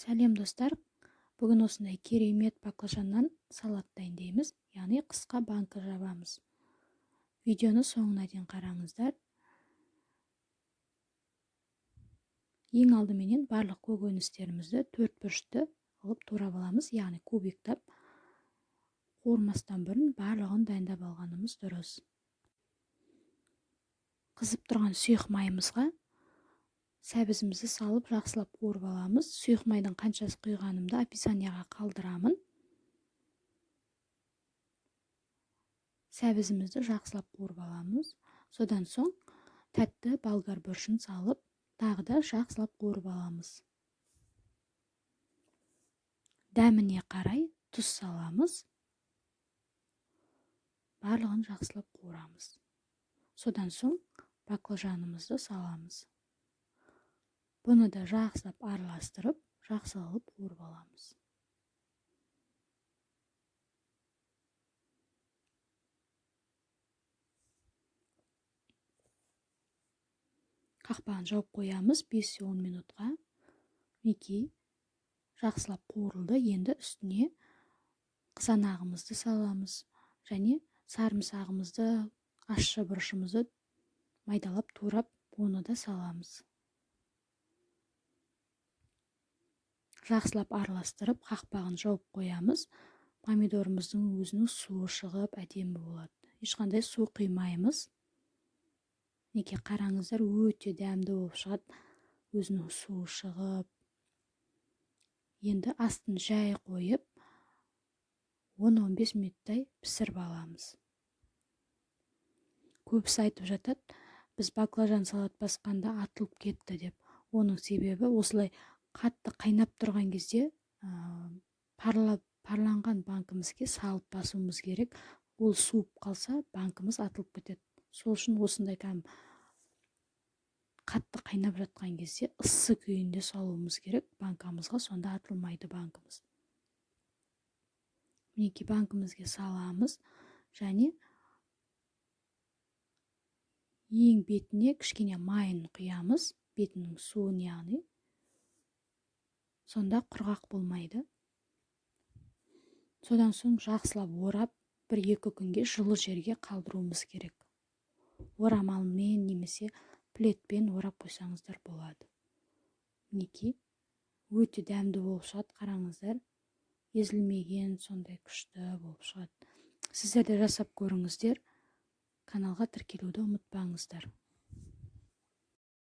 Сәлем достар, бүгін осындай керемет баклажаннан салат дайындаймыз, яғни қысқа банка жабамыз. Видеоны соңына дейін қараңыздар. Ең алдыменен барлық көкөністерімізді 4 бұрышты қылып турап аламыз, яғни кубиктап. Қуырмастан бұрын барлығын дайындап алғанымыз дұрыс. Қызып тұрған сұйық майымызға сәбізімізді салып жақсылап қуырып аламыз. Сұйық майдың қаншасы құйғанымды описанияға қалдырамын. Сәбізімізді жақсылап қуырып аламыз. Содан соң тәтті болгар бұрышын салып, тағы да жақсылап қуырып аламыз. Дәміне қарай тұз саламыз. Барлығын жақсылап қуырамыз. Содан соң баклажанымызды саламыз. Бұны да жақсылап араластырып, жақсылап қуырып аламыз. Қақпағын жауып қоямыз 5-10 минутқа. Мінекей жақсылап қуырылды. Енді үстіне қызанағымызды саламыз. Және сарымсағымызды, ащы бұрышымызды майдалап турап, оны да саламыз. Жақсылап араластырып, қақпағын жауып қоямыз. Помидорымыздың өзінің суы шығып, әдемі болады. Ешқандай су құймаймыз. Неке қараңыздар, өте дәмді болып шығады. Өзінің суы шығып. Енді астын жай қойып, 10-15 минуттай пісіріп аламыз. Көбісі айтып жатады, біз баклажан салат басқанда атылып кетті деп. Оның себебі осылай қатты қайнап тұрған кезде парланған банкімізге салып басуымыз керек. Ол суып қалса, банкіміз атылып кетеді. Сол үшін осындай қатты қайнап жатқан кезде ыссы күйінде салуымыз керек банкамызға, сонда атылмайды банкіміз. Мінекей банкімізге саламыз және ең бетіне кішкене майын құямыз, бетінің суын яғни. Сонда құрғақ болмайды. Содан соң жақсылап орап, 1-2 күнге жылы жерге қалдыруымыз керек. Орамалмен немесе пледпен орап қойсаңыздар болады. Мінекей өте дәмді болып шығады, қараңыздар. Езілмеген, сондай күшті болып шығады. Сіздер де жасап көріңіздер. Каналға тіркелуді ұмытпаңыздар.